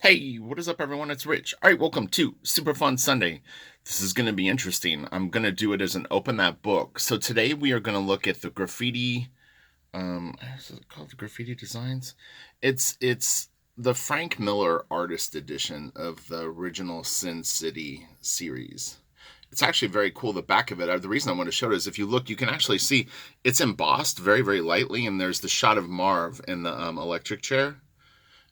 Hey, what is up, everyone? It's Rich. All right, welcome to Super Fun Sunday. This is going to be interesting. I'm going to do it as an open that book. So today we are going to look at the graffiti. Is it called the graffiti designs? It's the Frank Miller artist edition of the original Sin City series. It's actually very cool. The back of it. The reason I want to show it is if you look, you can actually see it's embossed very, very lightly, and there's the shot of Marv in the electric chair.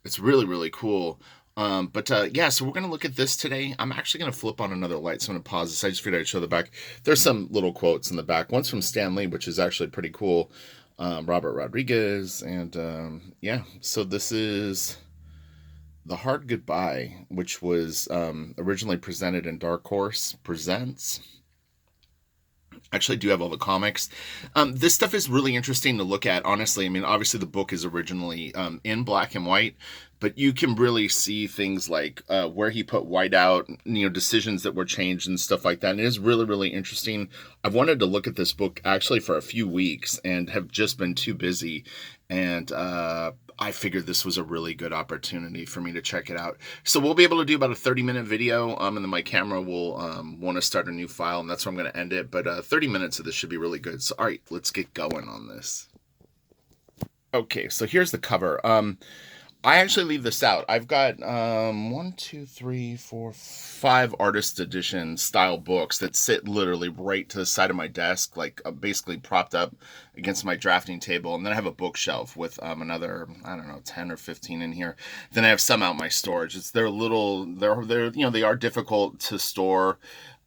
It's really, really cool. Yeah, so we're going to look at this today. I'm actually going to flip on another light, so I'm going to pause this. I just figured I'd show the back. There's some little quotes in the back. One's from Stan Lee, which is actually pretty cool. Robert Rodriguez, and yeah, so this is The Hard Goodbye, which was originally presented in Dark Horse Presents. Actually, I do have all the comics. This stuff is really interesting to look at, honestly. I mean, obviously, the book is originally in black and white, but you can really see things like where he put white out, decisions that were changed and stuff like that. And it is really, really interesting. I've wanted to look at this book actually for a few weeks and have just been too busy. And I figured this was a really good opportunity for me to check it out. So we'll be able to do about a 30-minute video, and then my camera will want to start a new file, and that's where I'm going to end it. But 30 minutes of this should be really good. So, all right, let's get going on this. Okay, so here's the cover. I actually leave this out. I've got 5 artist edition style books that sit literally right to the side of my desk, like basically propped up against my drafting table. And then I have a bookshelf with another, I don't know, 10 or 15 in here. Then I have some out in my storage. They're they are difficult to store.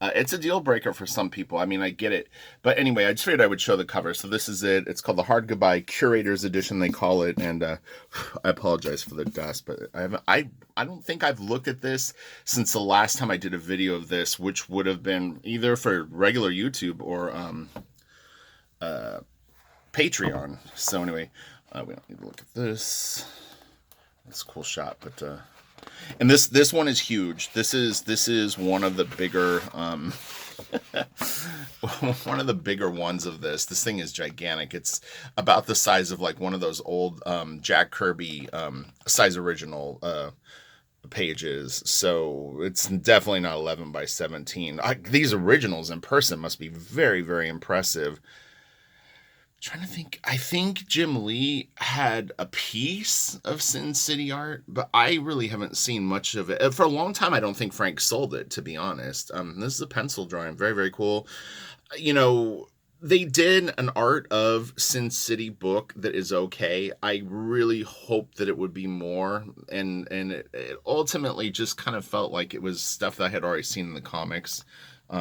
It's a deal breaker for some people. I mean, I get it. But anyway, I just figured I would show the cover. So this is it. It's called The Hard Goodbye Curator's Edition, they call it. And I apologize for the dust, but I don't think I've looked at this since the last time I did a video of this, which would have been either for regular YouTube or Patreon. So anyway, we don't need to look at this. That's a cool shot, but and this one is huge. This is one of the bigger one of the bigger ones of this. This thing is gigantic. It's about the size of like one of those old Jack Kirby size original pages. So it's definitely not 11 by 17. These originals in person must be very, very impressive. Trying to think. I think Jim Lee had a piece of Sin City art, but I really haven't seen much of it. For a long time, I don't think Frank sold it, to be honest. This is a pencil drawing. Very, very cool. They did an art of Sin City book that is okay. I really hope that it would be more, and it ultimately just kind of felt like it was stuff that I had already seen in the comics.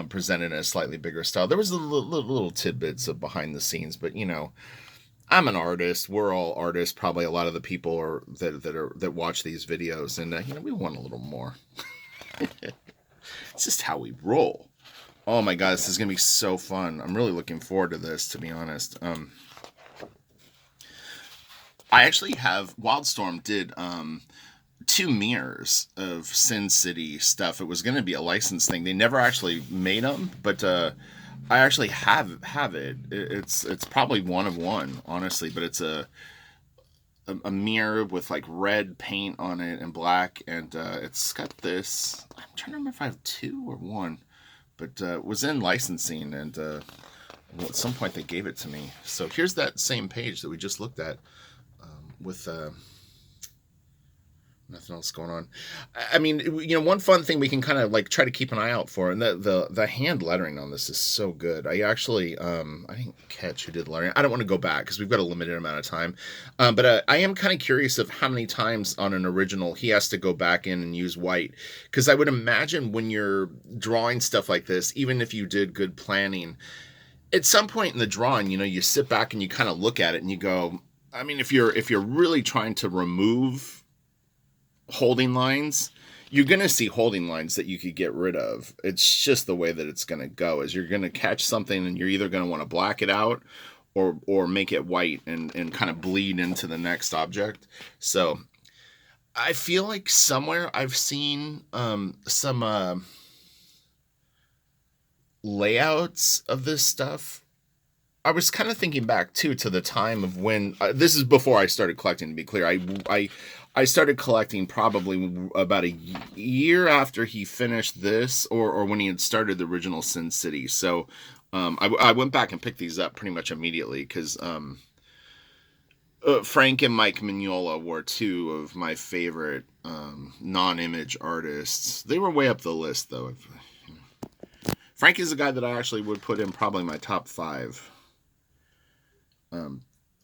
Presented in a slightly bigger style. There was a little tidbits of behind the scenes, but I'm an artist. We're all artists. Probably a lot of the people that watch these videos, and we want a little more. It's just how we roll. Oh my god, this is gonna be so fun. I'm really looking forward to this, to be honest. I actually have Wildstorm did 2 mirrors of Sin City stuff. It was going to be a license thing. They never actually made them, but I actually have it. It's probably one of one, honestly, but it's a mirror with like red paint on it and black, and it's got this. I'm trying to remember if I have 2 or 1, but it was in licensing, and at some point they gave it to me. So here's that same page that we just looked at with. Nothing else going on. I mean, one fun thing we can kind of like try to keep an eye out for, and the hand lettering on this is so good. I actually I didn't catch who did lettering. I don't want to go back because we've got a limited amount of time. But I am kind of curious of how many times on an original he has to go back in and use white, because I would imagine when you're drawing stuff like this, even if you did good planning, at some point in the drawing, you sit back and you kind of look at it and you go, I mean, if you're really trying to remove holding lines, you're going to see holding lines that you could get rid of. It's just the way that it's going to go, is you're going to catch something and you're either going to want to black it out or make it white and kind of bleed into the next object. So I feel like somewhere I've seen some layouts of this stuff. I was kind of thinking back too to the time of when this is before I started collecting. To be clear, I started collecting probably about a year after he finished this, or when he had started the original Sin City. So I went back and picked these up pretty much immediately because Frank and Mike Mignola were two of my favorite non-image artists. They were way up the list, though. Frank is a guy that I actually would put in probably my top 5.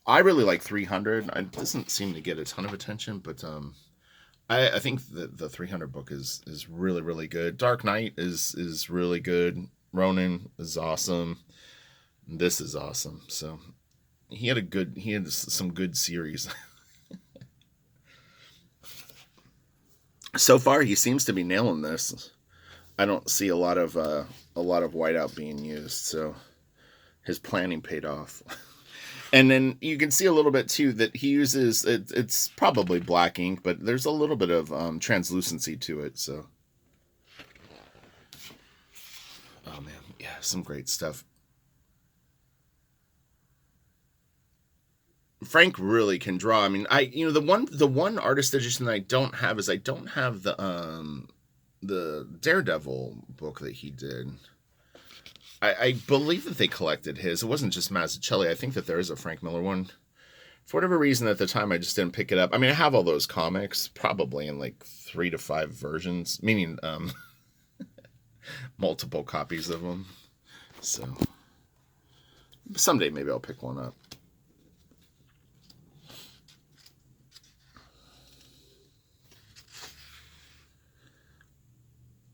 I really like 300. It doesn't seem to get a ton of attention, but I think the 300 book is really, really good. Dark Knight is really good. Ronin is awesome. This is awesome. So he had some good series. So far, he seems to be nailing this. I don't see a lot of whiteout being used, so his planning paid off. And then you can see a little bit too that he uses it's probably black ink, but there's a little bit of translucency to it. So, oh man, yeah, some great stuff. Frank really can draw. I mean, the one artist edition that I don't have is I don't have the Daredevil book that he did. I believe that they collected his. It wasn't just Mazzucchelli. I think that there is a Frank Miller one. For whatever reason, at the time, I just didn't pick it up. I mean, I have all those comics, probably in like 3 to 5 versions, meaning multiple copies of them. So someday maybe I'll pick one up.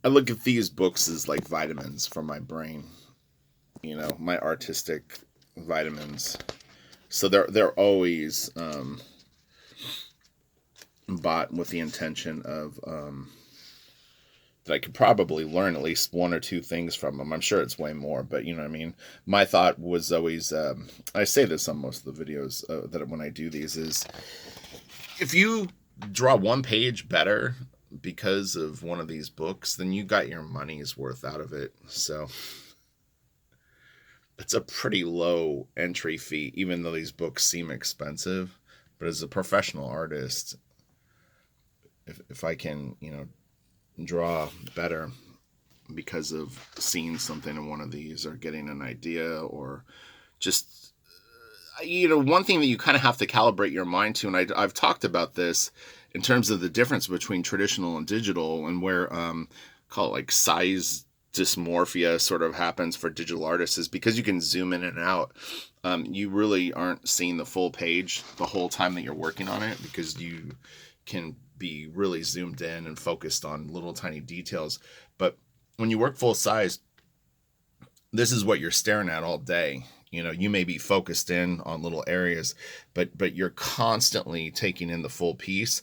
I look at these books as like vitamins for my brain. My artistic vitamins. So they're always bought with the intention of that I could probably learn at least 1 or 2 things from them. I'm sure it's way more, but you know what I mean? My thought was always, I say this on most of the videos that when I do these, is if you draw one page better because of one of these books, then you got your money's worth out of it. So it's a pretty low entry fee, even though these books seem expensive. But as a professional artist, if I can, draw better because of seeing something in one of these or getting an idea or just, one thing that you kind of have to calibrate your mind to, and I've talked about this in terms of the difference between traditional and digital and where, call it like size dysmorphia sort of happens for digital artists, is because you can zoom in and out. You really aren't seeing the full page the whole time that you're working on it because you can be really zoomed in and focused on little tiny details. But when you work full size, this is what you're staring at all day. You may be focused in on little areas, but you're constantly taking in the full piece.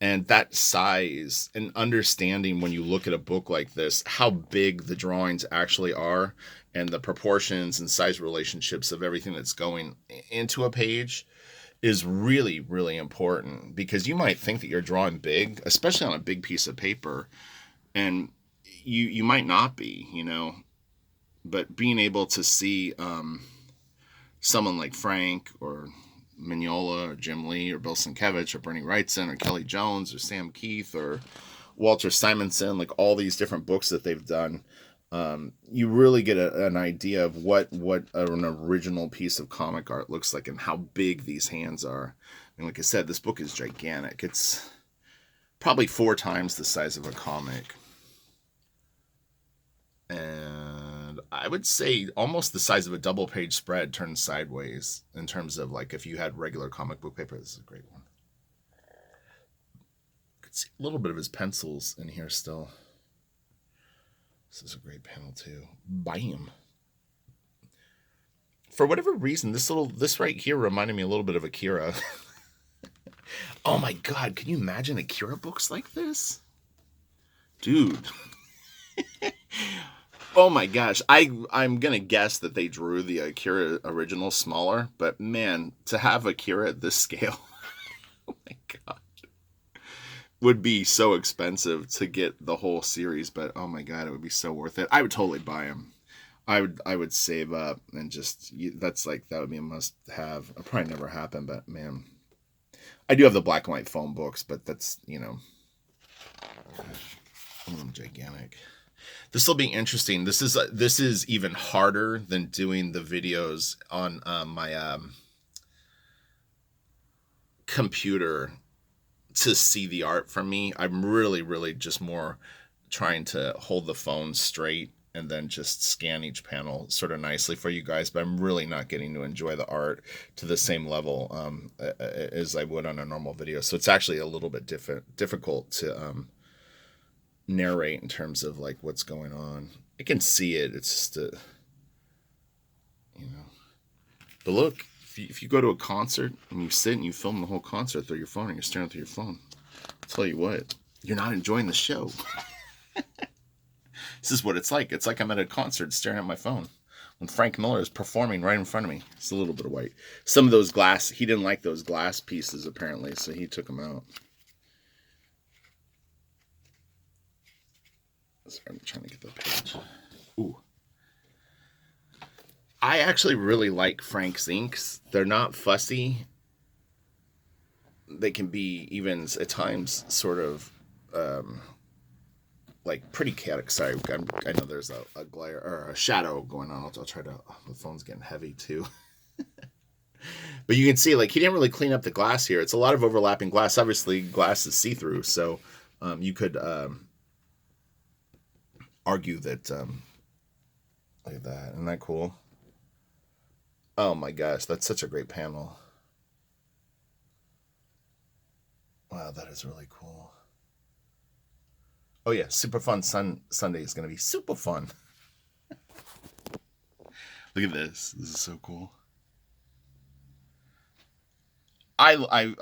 And that size and understanding when you look at a book like this, how big the drawings actually are and the proportions and size relationships of everything that's going into a page is really, really important, because you might think that you're drawing big, especially on a big piece of paper, and you might not be, but being able to see someone like Frank or Mignola or Jim Lee or Bill Sienkiewicz or Bernie Wrightson or Kelly Jones or Sam Keith or Walter Simonson, like all these different books that they've done, you really get an idea of what an original piece of comic art looks like and how big these hands are. And like I said, this book is gigantic. It's probably 4 times the size of a comic. And I would say almost the size of a double page spread turned sideways in terms of like if you had regular comic book paper. This is a great one. You could see a little bit of his pencils in here still. This is a great panel too. Bam. For whatever reason, this right here reminded me a little bit of Akira. Oh my god, can you imagine Akira books like this? Dude. Oh my gosh, I'm gonna guess that they drew the Akira original smaller, but man, to have Akira at this scale, oh my god, would be so expensive to get the whole series. But oh my god, it would be so worth it. I would totally buy them. I would save up and just that would be a must have. It'll probably never happen, but man, I do have the black and white foam books, but that's, you know, one of them gigantic. This will be interesting. This is even harder than doing the videos on my computer to see the art from me. I'm really just more trying to hold the phone straight and then just scan each panel sort of nicely for you guys, but I'm really not getting to enjoy the art to the same level as I would on a normal video. So it's actually a little bit difficult to narrate in terms of like what's going on. I can see it. It's just you know. But look, if you go to a concert and you sit and you film the whole concert through your phone and you're staring through your phone, I'll tell you what, you're not enjoying the show. This is what it's like. It's like I'm at a concert staring at my phone when Frank Miller is performing right in front of me. It's a little bit of white. Some of those glass, he didn't like those glass pieces apparently, so he took them out. Sorry, I'm trying to get the page. Ooh. I actually really like Frank's inks. They're not fussy. They can be even at times sort of like pretty chaotic. Sorry, I know there's a glare or a shadow going on. I'll try to. Oh, the phone's getting heavy too. But you can see, like, he didn't really clean up the glass here. It's a lot of overlapping glass. Obviously, glass is see-through, so you could argue that. Look at that. Isn't that cool? Oh my gosh, that's such a great panel. Wow, that is really cool. Oh yeah, super fun Sunday is going to be super fun. Look at this. This is so cool. I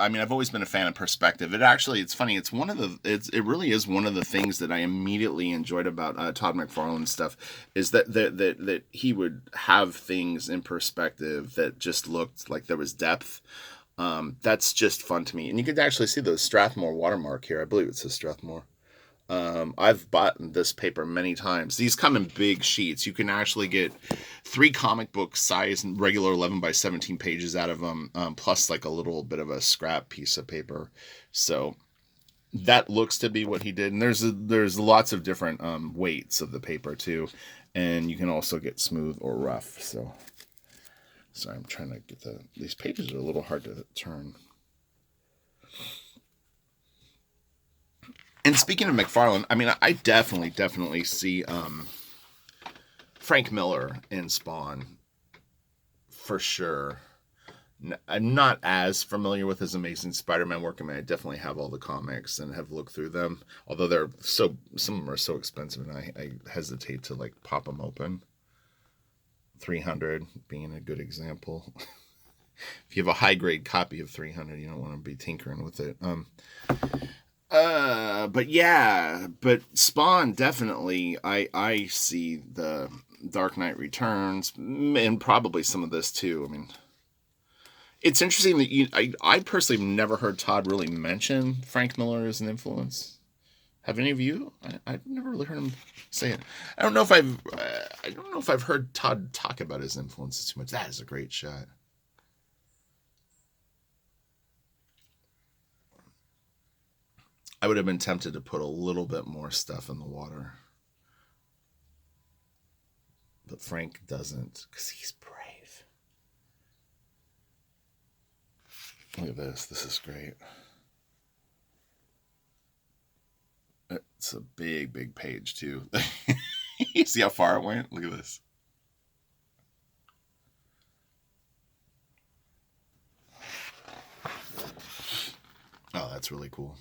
mean, I've always been a fan of perspective. It's funny. It really is one of the things that I immediately enjoyed about Todd McFarlane's stuff is that he would have things in perspective that just looked like there was depth. That's just fun to me. And you can actually see the Strathmore watermark here. I believe it says Strathmore. I've bought this paper many times. These come in big sheets. You can actually get 3 comic book size and regular 11 by 17 pages out of them, plus like a little bit of a scrap piece of paper. So that looks to be what he did. And there's lots of different weights of the paper too, and you can also get smooth or rough. So sorry, I'm trying to get these pages are a little hard to turn. And speaking of McFarlane, I mean, I definitely see Frank Miller in Spawn for sure. I'm not as familiar with his Amazing Spider-Man work. I mean, I definitely have all the comics and have looked through them. Although some of them are so expensive, and I hesitate to like pop them open. 300 being a good example. If you have a high grade copy of 300, you don't want to be tinkering with it. But yeah, but Spawn definitely, I see the Dark Knight Returns and probably some of this too. I mean, it's interesting that I personally have never heard Todd really mention Frank Miller as an influence. Have any of you? I've never really heard him say it. I don't know if I've heard Todd talk about his influences too much. That is a great shot. I would have been tempted to put a little bit more stuff in the water. But Frank doesn't, because he's brave. Look at this. This is great. It's a big page, too. You see how far it went? Look at this. Oh, that's really cool.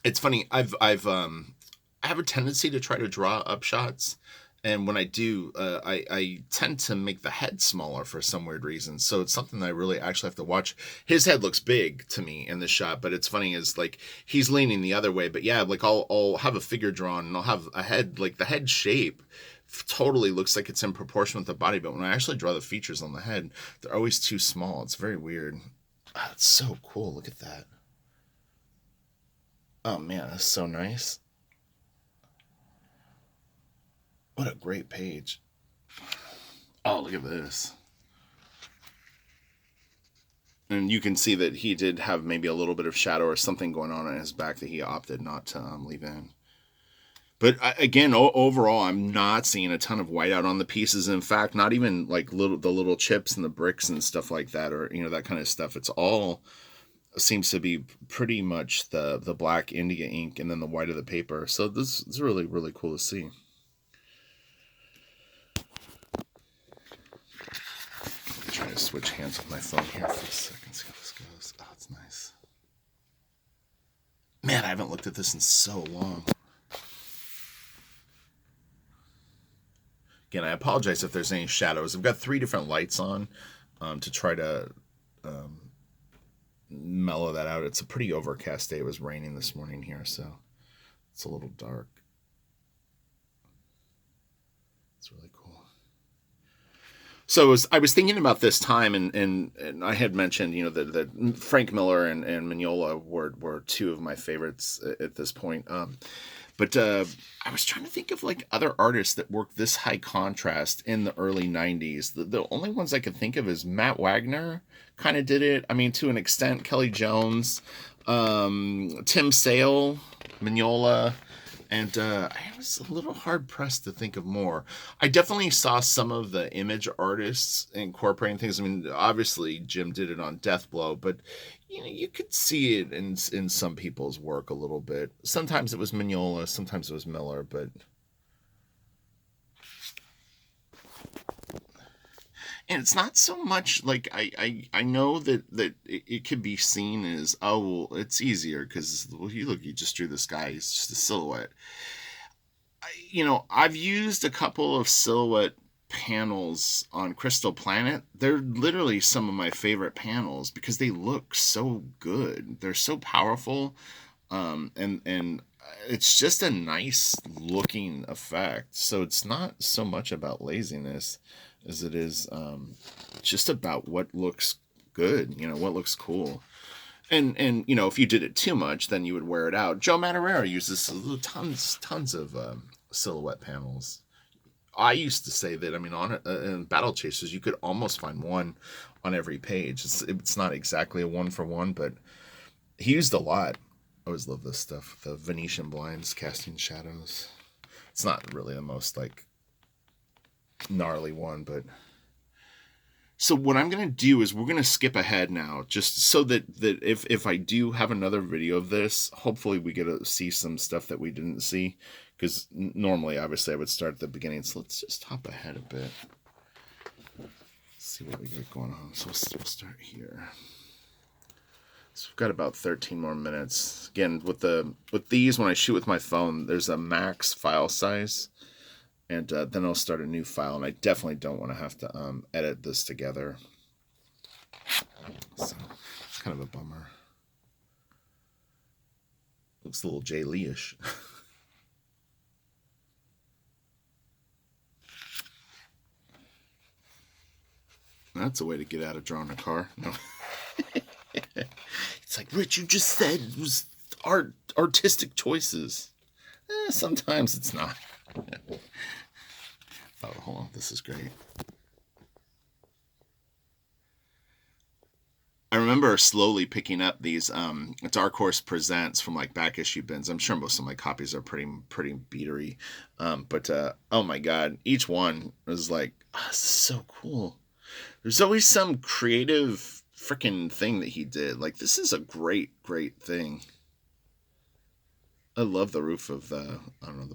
It's funny. I have a tendency to try to draw up shots, and when I do, I tend to make the head smaller for some weird reason. So it's something that I really actually have to watch. His head looks big to me in this shot, but it's funny is like he's leaning the other way. But yeah, like I'll have a figure drawn and I'll have a head, like the head shape totally looks like it's in proportion with the body, but when I actually draw the features on the head, they're always too small. It's very weird. Oh, it's so cool. Look at that. Oh man, that's so nice. What a great page. Oh, look at this. And you can see that he did have maybe a little bit of shadow or something going on his back that he opted not to leave in. But again, overall, I'm not seeing a ton of whiteout on the pieces. In fact, not even like the little chips and the bricks and stuff like that, or that kind of stuff. It's all seems to be pretty much the black India ink and then the white of the paper. So this is really, really cool to see. I'm trying to switch hands with my phone here for a second. See how this goes. Oh, it's nice. Man, I haven't looked at this in so long. Again, I apologize if there's any shadows. I've got 3 different lights on to try to mellow that out. It's a pretty overcast day. It was raining this morning here, so it's a little dark. It's really cool. So I was thinking about this time, and I had mentioned, that Frank Miller and Mignola were 2 of my favorites at this point. But I was trying to think of like other artists that worked this high contrast in the early 90s. The only ones I could think of is Matt Wagner kind of did it. I mean, to an extent, Kelly Jones, Tim Sale, Mignola. And I was a little hard pressed to think of more. I definitely saw some of the image artists incorporating things. I mean, obviously Jim did it on Deathblow, but you could see it in some people's work a little bit. Sometimes it was Mignola, sometimes it was Miller, but and it's not so much like I know that it could be seen as, oh, well, it's easier because, well, you just drew this guy, he's just a silhouette. I've used a couple of silhouette panels on Crystal Planet. They're literally some of my favorite panels because they look so good. They're so powerful, and it's just a nice looking effect. So it's not so much about laziness as it is just about what looks good. What looks cool. And if you did it too much, then you would wear it out. Joe Madureira uses tons of silhouette panels. I used to say that, I mean, in Battle Chasers, you could almost find one on every page. It's not exactly a one for one, but he used a lot. I always love this stuff. The Venetian blinds casting shadows. It's not really the most like gnarly one, but so what I'm going to do is we're going to skip ahead now, just so that if I do have another video of this, hopefully we get to see some stuff that we didn't see, because normally, obviously, I would start at the beginning. So let's just hop ahead a bit. Let's see what we got going on. So we'll start here. So we've got about 13 more minutes. Again, with these, when I shoot with my phone, there's a max file size. And then I'll start a new file, and I definitely don't want to have to edit this together. So it's kind of a bummer. Looks a little Jay Lee-ish. That's a way to get out of drawing a car. No. It's like, Rich, you just said it was artistic choices. Sometimes it's not. Oh, hold on. This is great. I remember slowly picking up these Dark Horse Presents from like back issue bins. I'm sure most of my copies are pretty beatery. But oh my God, each one was like, oh, this is so cool. There's always some creative freaking thing that he did. Like, this is a great thing. I love the roof of the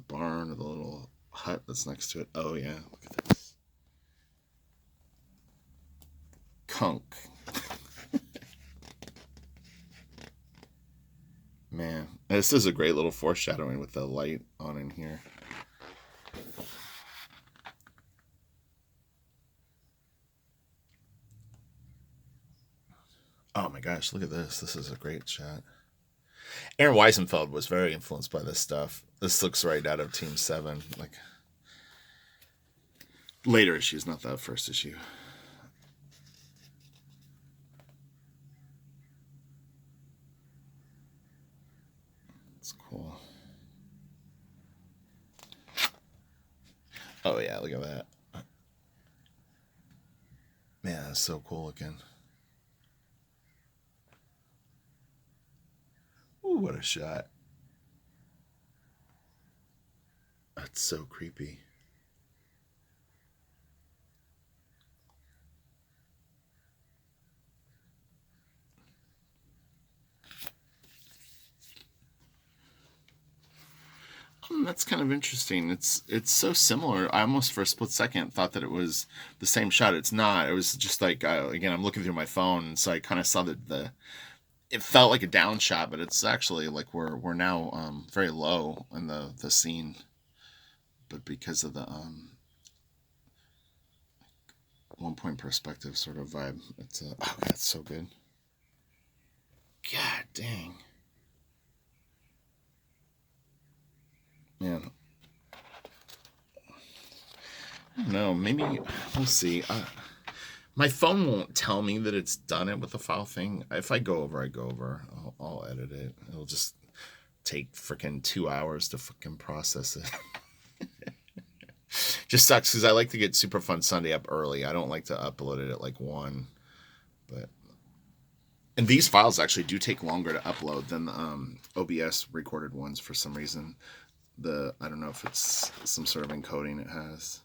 barn or the little hut that's next to it. Oh yeah, look at this. Kunk. Man, this is a great little foreshadowing with the light on in here. Oh my gosh, look at this. This is a great shot. Aaron Weisenfeld was very influenced by this stuff. This looks right out of Team 7. Like, later issues, not the first issue. It's cool. Oh yeah, look at that. Man, that's so cool looking. what a shot. That's so creepy. That's kind of interesting. It's so similar. I almost for a split second thought that it was the same shot. It's not. It was just like again, I'm looking through my phone, so I kind of saw that it felt like a down shot, but it's actually like we're now very low in the scene, but because of the 1 point perspective sort of vibe, it's oh god, it's so good. God dang, man. I don't know. Maybe we'll see. My phone won't tell me that it's done it with the file thing. If I go over, I go over. I'll edit it. It'll just take freaking 2 hours to fucking process it. Just sucks because I like to get Super Fun Sunday up early. I don't like to upload it at like 1. But and these files actually do take longer to upload than the OBS recorded ones for some reason. I don't know if it's some sort of encoding it has.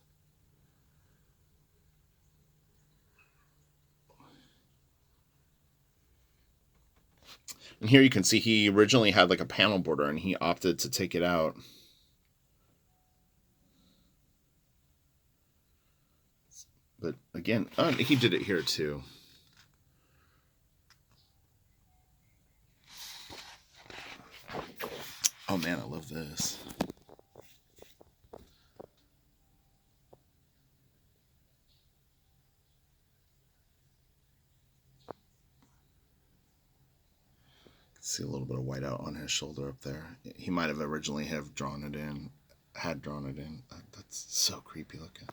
And here you can see he originally had like a panel border and he opted to take it out. But again, he did it here too. Oh man, I love this. See a little bit of whiteout on his shoulder up there. He might have originally had drawn it in. That's so creepy looking.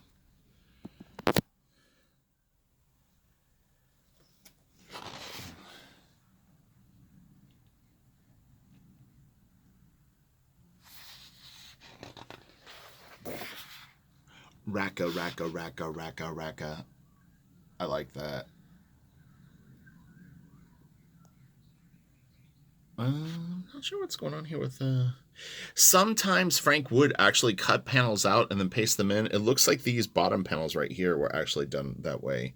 Raka. I like that. I'm not sure what's going on here with sometimes Frank would actually cut panels out and then paste them in. It looks like these bottom panels right here were actually done that way.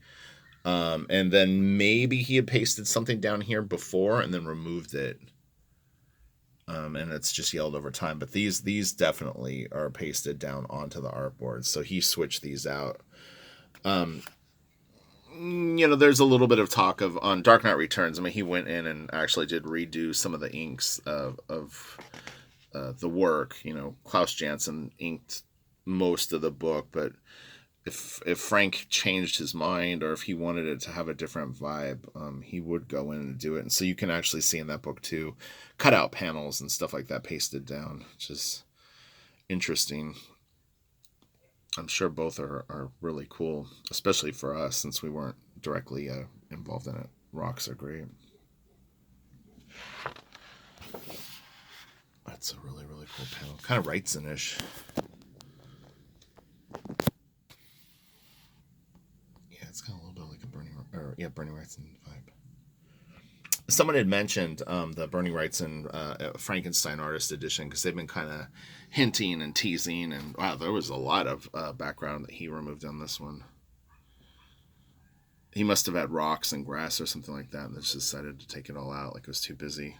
And then maybe he had pasted something down here before and then removed it. And it's just yellowed over time. But these definitely are pasted down onto the artboard. So he switched these out. There's a little bit of talk of on Dark Knight Returns. I mean, he went in and actually did redo some of the inks of the work. Klaus Janson inked most of the book, but if Frank changed his mind or if he wanted it to have a different vibe, he would go in and do it. And so you can actually see in that book too, cut out panels and stuff like that pasted down, which is interesting. I'm sure both are really cool, especially for us since we weren't directly involved in it. Rocks are great. That's a really, really cool panel. Kind of Wrightson-ish. Yeah, it's kind of a little bit like a Bernie Wrightson vibe. Someone had mentioned the Bernie Wrightson Frankenstein Artist Edition because they've been kind of hinting and teasing, and wow, there was a lot of background that he removed on this one. He must have had rocks and grass or something like that and just decided to take it all out like it was too busy.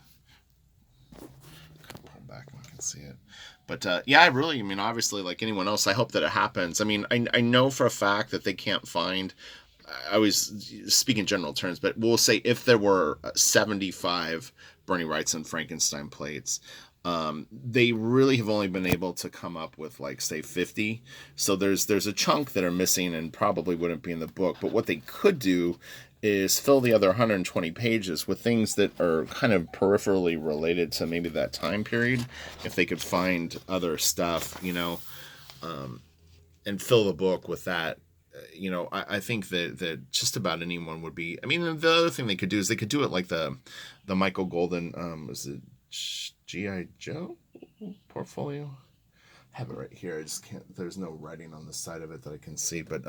Kind of pull back and I can see it. But obviously, like anyone else, I hope that it happens. I mean, I know for a fact that they can't find, I always speak in general terms, but we'll say if there were 75 Bernie Wrightson Frankenstein plates, they really have only been able to come up with like say 50. So there's a chunk that are missing and probably wouldn't be in the book. But what they could do is fill the other 120 pages with things that are kind of peripherally related to maybe that time period. If they could find other stuff, and fill the book with that. I think that just about anyone would be. I mean, the other thing they could do is they could do it like the Michael Golden was it G.I. Joe portfolio. have it right here. I just can't. There's no writing on the side of it that I can see. But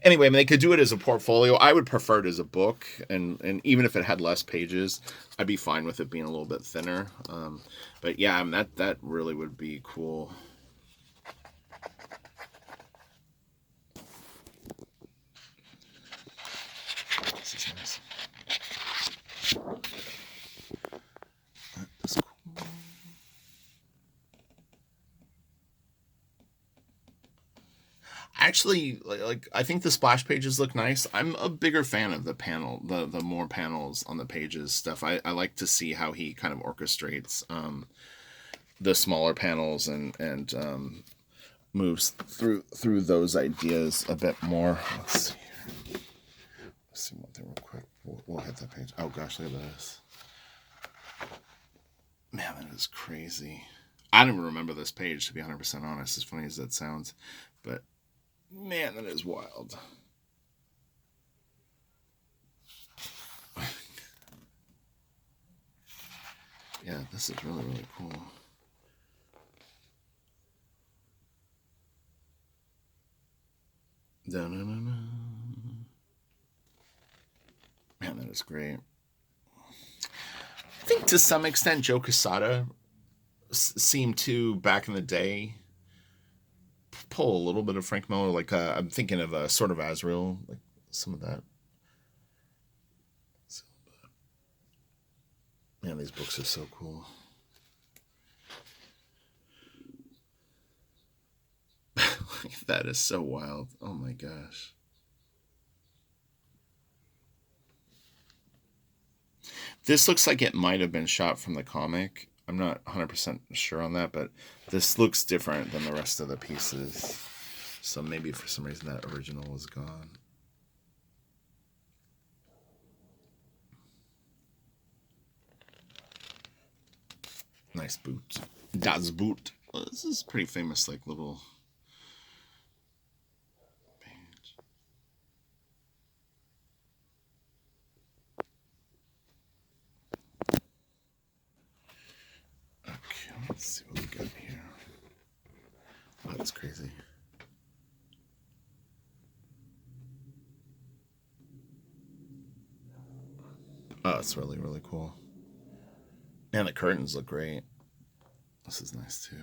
anyway, I mean, they could do it as a portfolio. I would prefer it as a book, and even if it had less pages, I'd be fine with it being a little bit thinner. But yeah, I mean, that really would be cool. This is nice. That's cool. Actually, like I think the splash pages look nice. I'm a bigger fan of the panel, the more panels on the pages stuff. I like to see how he kind of orchestrates the smaller panels and moves through those ideas a bit more. Let's see here. Let's see one thing real quick. We'll hit that page. Oh gosh, look at this. Man, that is crazy. I don't even remember this page, to be 100% honest, as funny as that sounds. But man, that is wild. Yeah, this is really, really cool. Da-na-na-na. Man, that is great. I think to some extent Joe Quesada seemed to, back in the day, pull a little bit of Frank Miller. Like I'm thinking of Sort of Azrael, like some of that. Man, these books are so cool. That is so wild. Oh my gosh. This looks like it might have been shot from the comic. I'm not 100% sure on that, but this looks different than the rest of the pieces. So maybe for some reason that original was gone. Nice boot. Das Boot. Well, this is pretty famous, like little page. Okay, let's see what we got here. Oh, that's crazy. Oh, it's really, really cool. Man, the curtains look great. This is nice too.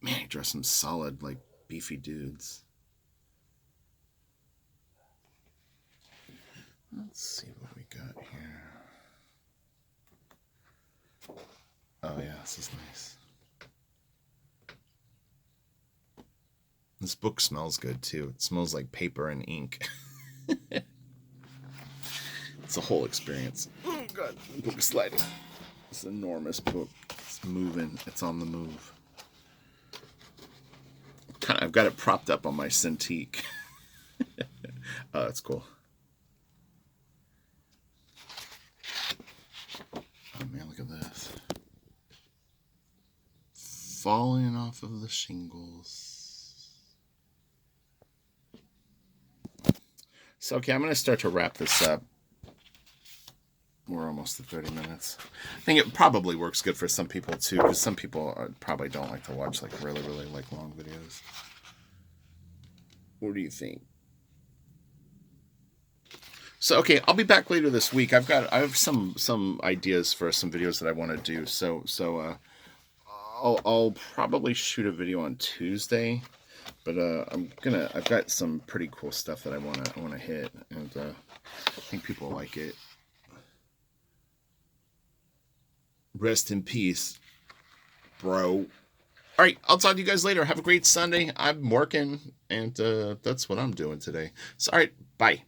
Man, he dressed them solid, like beefy dudes. Let's see what we got here. Oh yeah, this is nice. This book smells good too. It smells like paper and ink. It's a whole experience. Oh god, the book is sliding. This enormous book. It's moving. It's on the move. I've got it propped up on my Cintiq. Oh, that's cool. Oh man, look at this. Falling off of the shingles. So, okay, I'm going to start to wrap this up. We're almost at 30 minutes. I think it probably works good for some people too, because some people probably don't like to watch like really, really like long videos. What do you think? So okay, I'll be back later this week. I have some ideas for some videos that I want to do. So I'll probably shoot a video on Tuesday, but I've got some pretty cool stuff that I wanna hit, and I think people like it. Rest in peace, bro. All right, I'll talk to you guys later. Have a great Sunday. I'm working, and that's what I'm doing today. So, all right, bye.